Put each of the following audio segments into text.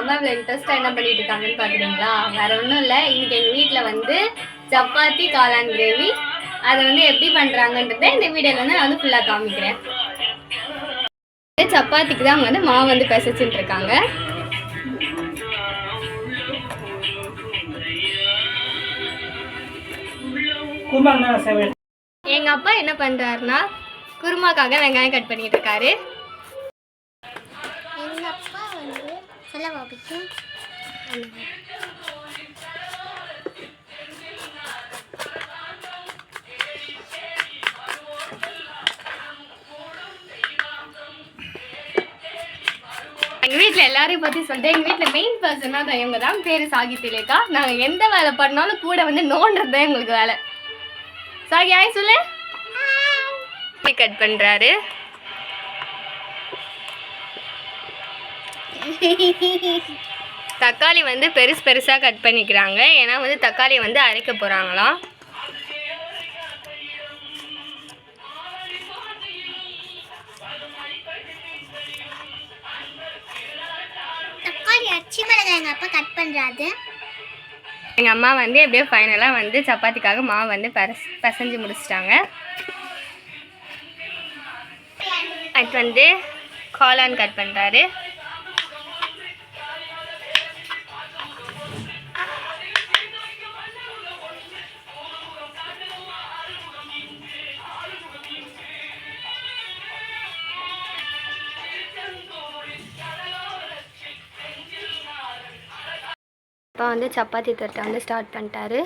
அம்மா இவ்வளோ இன்ட்ரெஸ்ட்டாக என்ன பண்ணிட்டு இருக்காங்கன்னு பார்க்குறீங்களா? வேற ஒன்றும் இல்லை, இன்னைக்கு எங்கள் வீட்டில் வந்து சப்பாத்தி காளான் கிரேவி அதை வந்து எப்படி பண்ணுறாங்கன்றத இந்த வீடியோவில் வந்து நான் வந்து ஃபுல்லாக காமிக்கிறேன். சப்பாத்திக்கு தான் வந்து மாவு வந்து பிசைச்சிட்டு இருக்காங்க. எங்க அப்பா என்ன பண்றாருன்னா குருமாக்காக வெங்காயம் கட் பண்ணிட்டு இருக்காரு. எங்க அப்பா வந்து செலவாபிக்கு எங்கள் வீட்டில் எல்லாரையும் பற்றி சொல்லிட்டு எங்கள் வீட்டில் மெயின் பர்சனாக தான் இவங்க தான், பேர் சாகித்யலேகா. நாங்கள் எந்த வேலை பண்ணாலும் கூட வந்து நோண்டுறது தான் எங்களுக்கு வேலை. சாகி ஆய் சொல்லு. கட் பண்ணுறாரு. தக்காளி வந்து பெருசாக கட் பண்ணிக்கிறாங்க, ஏன்னா வந்து தக்காளி வந்து அரைக்க போகிறாங்களாம். எங்கள் அப்பா கட் பண்ணுறாரு. எங்கள் அம்மா வந்து எப்படியோ ஃபைனலாக வந்து சப்பாத்திக்காக மாவு வந்து பிசைஞ்சு முடிச்சிட்டாங்க. அடுத்து வந்து காளான் கட் பண்ணுறாரு. அப்பா வந்து சப்பாத்தி தட்டை வந்து ஸ்டார்ட் பண்ணிட்டாரு.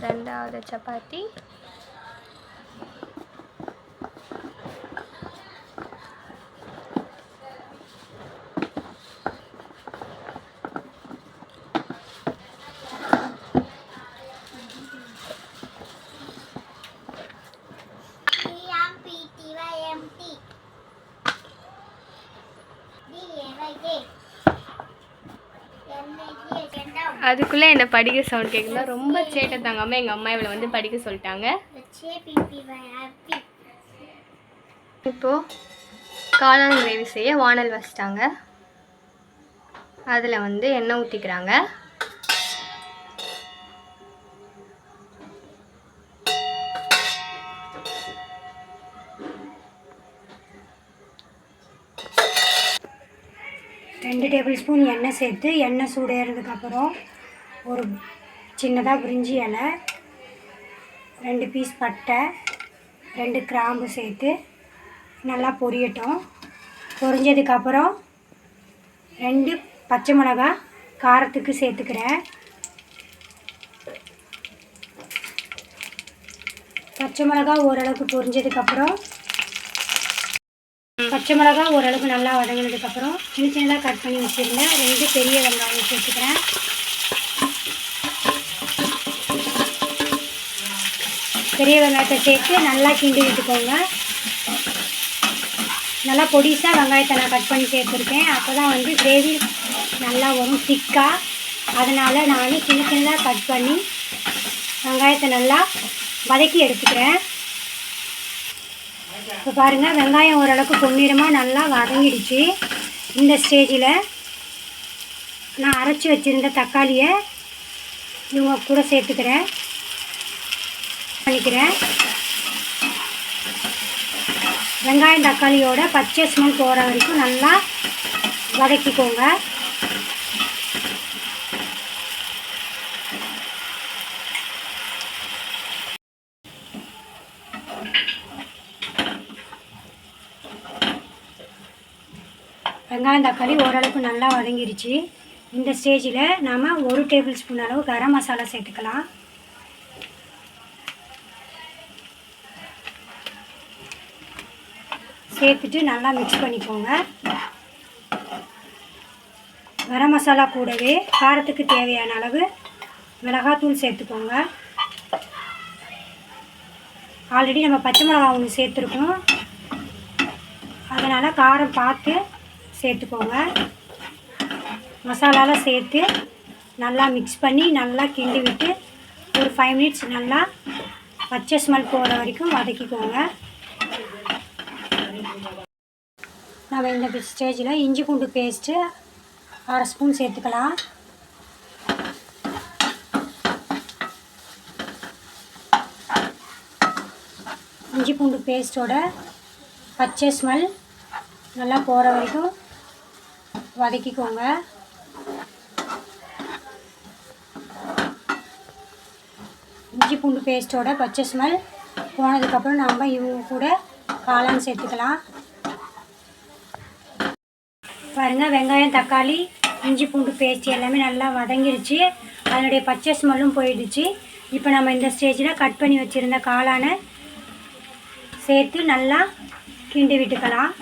ரெண்டாவது சப்பாத்தி. அதுக்குள்ளே என்ன படிக்க சவுண்ட் கேட்குதா? ரொம்ப சேட்டை தாங்காமல் எங்கள் அம்மா இவளை வந்து படிக்க சொல்லிட்டாங்க. இப்போது காளான் கிரேவி செய்ய வானல் வச்சிட்டாங்க. அதில் வந்து எண்ணெய் ஊற்றிக்கிறாங்க. ரெண்டு டேபிள் ஸ்பூன் எண்ணெய் சேர்த்து எண்ணெய் சூடேறதுக்கப்புறம் ஒரு சின்னதாக பிரிஞ்சி இலை, 2 பீஸ் பட்டை, 2 கிராம்பு சேர்த்து நல்லா பொரியட்டும். பொரிஞ்சதுக்கப்புறம் 2 பச்சை மிளகாய் காரத்துக்கு சேர்த்துக்கிறேன். பச்சை மிளகாய் ஓரளவுக்கு பொரிஞ்சதுக்கப்புறம் ஓரளவுக்கு நல்லா வதங்கினதுக்கப்புறம் சின்னதாக கட் பண்ணி வச்சுருந்தேன் 2 பெரிய வெங்காயம் சேர்த்துக்கிறேன். பெரிய வெங்காயத்தை சேர்த்து நல்லா கிண்டி விட்டுக்கோங்க. நல்லா பொடிசாக வெங்காயத்தை நான் கட் பண்ணி சேர்த்துருக்கேன். அப்போ தான் வந்து கிரேவி நல்லா வரும் திக்காக. அதனால் நான் சின்னதாக கட் பண்ணி வெங்காயத்தை நல்லா வதக்கி எடுத்துக்கிறேன். இப்போ பாருங்கள், வெங்காயம் ஓரளவுக்கு பொன்னிறமாக நல்லா வதங்கிடுச்சு. இந்த ஸ்டேஜில் நான் அரைச்சி வச்சுருந்த தக்காளியை இவங்க கூட சேர்த்துக்கிறேன். வெங்காயம் தக்காளியோட பச்சை ஸ்மெல் போகிற வரைக்கும் நல்லா வதக்கிக்கோங்க. வெங்காயம் தக்காளி ஓரளவுக்கு நல்லா வதங்கிருச்சு. இந்த ஸ்டேஜில் நாம் 1 டேபிள் ஸ்பூன் அளவு கரம் மசாலா சேர்த்துக்கலாம். சேர்த்துட்டு நல்லா மிக்ஸ் பண்ணிக்கோங்க. கரம் மசாலா கூடவே காரத்துக்கு தேவையான அளவு மிளகாத்தூள் சேர்த்துக்கோங்க. ஆல்ரெடி நம்ம பச்சை மிளகா ஒன்று சேர்த்துருக்கோம், அதனால் காரம் பார்த்து சேர்த்துக்கோங்க. மசாலாலாம் சேர்த்து நல்லா மிக்ஸ் பண்ணி நல்லா கிண்டி விட்டு ஒரு 5 மினிட்ஸ் நல்லா பச்சை ஸ்மெல் போகிற வரைக்கும் வதக்கிக்கோங்க. நம்ம இந்த ஸ்டேஜில் இஞ்சி பூண்டு பேஸ்ட்டு 1/2 ஸ்பூன் சேர்த்துக்கலாம். இஞ்சி பூண்டு பேஸ்ட்டோட பச்சை ஸ்மெல் நல்லா போகிற வரைக்கும் வதக்கிக்கோங்க. இஞ்சி பூண்டு பேஸ்ட்டோட பச்சை ஸ்மெல் போனதுக்கப்புறம் நம்ம இவங்க கூட காளான் சேர்த்துக்கலாம். பாருங்கள், வெங்காயம் தக்காளி இஞ்சி பூண்டு பேஸ்ட் எல்லாமே நல்லா வதங்கிருச்சு. அதனுடைய பச்சை ஸ்மெல்லும் போயிடுச்சு. இப்போ நம்ம இந்த ஸ்டேஜில் கட் பண்ணி வச்சுருந்த காளானை சேர்த்து நல்லா கிண்டி விட்டுக்கலாம்.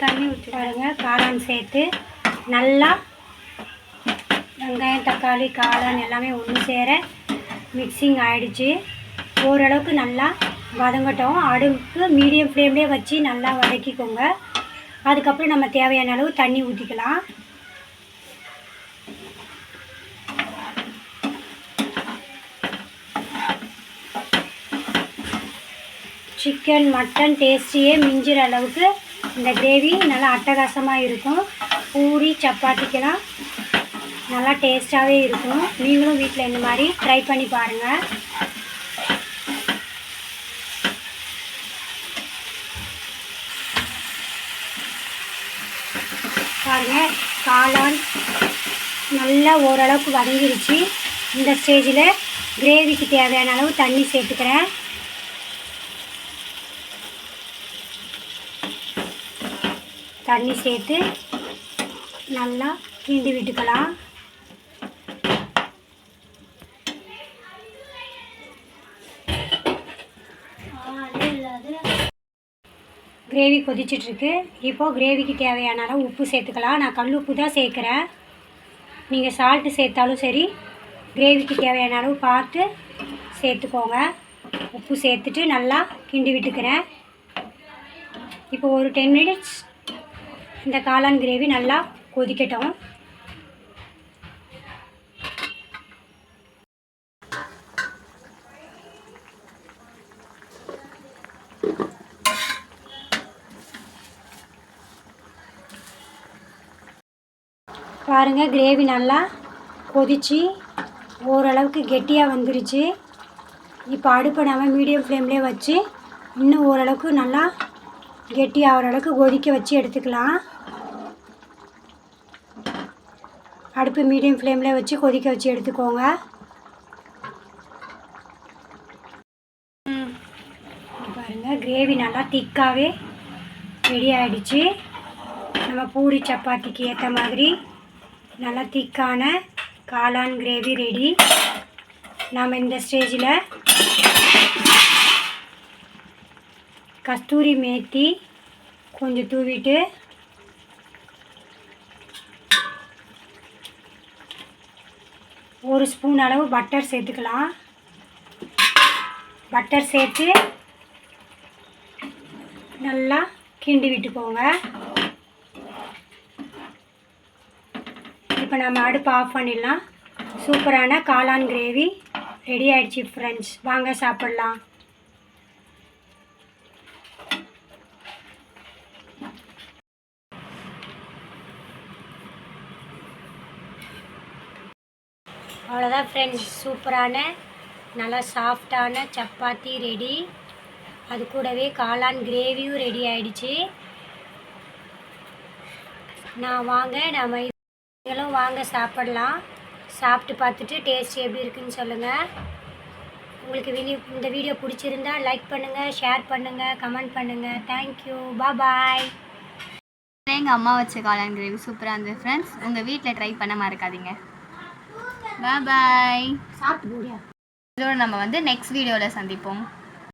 தண்ணி ஊற்றி பாருங்கள், காளான் சேர்த்து நல்லா வெங்காயம் தக்காளி காளான் எல்லாமே ஒன்று சேர மிக்சிங் ஆகிடுச்சு. ஓரளவுக்கு நல்லா வதங்கட்டும். அடுப்பு மீடியம் ஃப்ளேம்லேயே வச்சு நல்லா வதக்கிக்கோங்க. அதுக்கப்புறம் நம்ம தேவையான அளவு தண்ணி ஊற்றிக்கலாம். சிக்கன் மட்டன் டேஸ்டியே மிஞ்சிற அளவுக்கு இந்த கிரேவி நல்லா அட்டகாசமாக இருக்கும். பூரி சப்பாத்திக்கெல்லாம் நல்லா டேஸ்ட்டாகவே இருக்கும். நீங்களும் வீட்டில் இந்த மாதிரி ட்ரை பண்ணி பாருங்கள். பாருங்கள், காளான் நல்லா ஓரளவுக்கு வதங்கிருச்சு. இந்த ஸ்டேஜில் கிரேவிக்கு தேவையான அளவு தண்ணி சேர்த்துக்கிறேன். தண்ணி சேர்த்து நல்லா கிண்டி விட்டுக்கலாம். கிரேவி கொதிச்சிட்ருக்கு. இப்போது கிரேவிக்கு தேவையான அளவு உப்பு சேர்த்துக்கலாம். நான் கல் உப்பு தான் சேர்க்குறேன். நீங்கள் சால்ட்டு சேர்த்தாலும் சரி, கிரேவிக்கு தேவையான அளவு பார்த்து சேர்த்துக்கோங்க. உப்பு சேர்த்துட்டு நல்லா கிண்டி விட்டுக்கிறேன். இப்போ ஒரு 10 மினிட்ஸ் இந்த காளான் கிரேவி நல்லா கொதிக்கட்டும். பாருங்கள், கிரேவி நல்லா கொதிச்சு ஓரளவுக்கு கெட்டியாக வந்துருச்சு. இப்போ அடுப்பை நம்ம மீடியம் ஃப்ளேம்லேயே வச்சு இன்னும் ஓரளவுக்கு நல்லா கெட்டியாகிற அளவுக்கு கொதிக்க வச்சு எடுத்துக்கலாம். அடுப்பு மீடியம் ஃப்ளேம்லேயே வச்சு கொதிக்க வச்சு எடுத்துக்கோங்க. பாருங்கள், கிரேவி நல்லா திக்காகவே ரெடி ஆகிடுச்சு. நம்ம பூரி சப்பாத்திக்கு ஏற்ற மாதிரி நல்லா திக்கான காளான் கிரேவி ரெடி. நாம் இந்த ஸ்டேஜில் கஸ்தூரி மேத்தி கொஞ்சம் தூவிட்டு ஒரு ஸ்பூன் அளவு பட்டர் சேர்த்துக்கலாம். பட்டர் சேர்த்து நல்லா கிண்டி விட்டுக்கோங்க. இப்போ நம்ம அடுப்பு ஆஃப் பண்ணிடலாம். சூப்பரான காளான் கிரேவி ரெடி ஆகிடுச்சு ஃப்ரெண்ட்ஸ். வாங்க சாப்பிட்லாம். அவ்வளோதான் ஃப்ரெண்ட்ஸ், சூப்பரான நல்லா சாஃப்டான சப்பாத்தி ரெடி. அது கூடவே காளான் கிரேவியும் ரெடி ஆகிடுச்சு. நம்ம நீங்களும் வாங்க சாப்பிடலாம். சாப்பிட்டு பார்த்துட்டு டேஸ்ட் எப்படி இருக்குன்னு சொல்லுங்கள். உங்களுக்கு இந்த வீடியோ பிடிச்சிருந்தா லைக் பண்ணுங்கள், ஷேர் பண்ணுங்கள், கமெண்ட் பண்ணுங்கள். தேங்க்யூ, பாய். எங்கள் அம்மா வச்ச காளான் கிரேவி சூப்பராக இருந்தது ஃப்ரெண்ட்ஸ். உங்கள் வீட்டில் ட்ரை பண்ண மறக்காதீங்க. பாய். சாப்பிட்டு இதோட நம்ம வந்து நெக்ஸ்ட் வீடியோவில் சந்திப்போம்.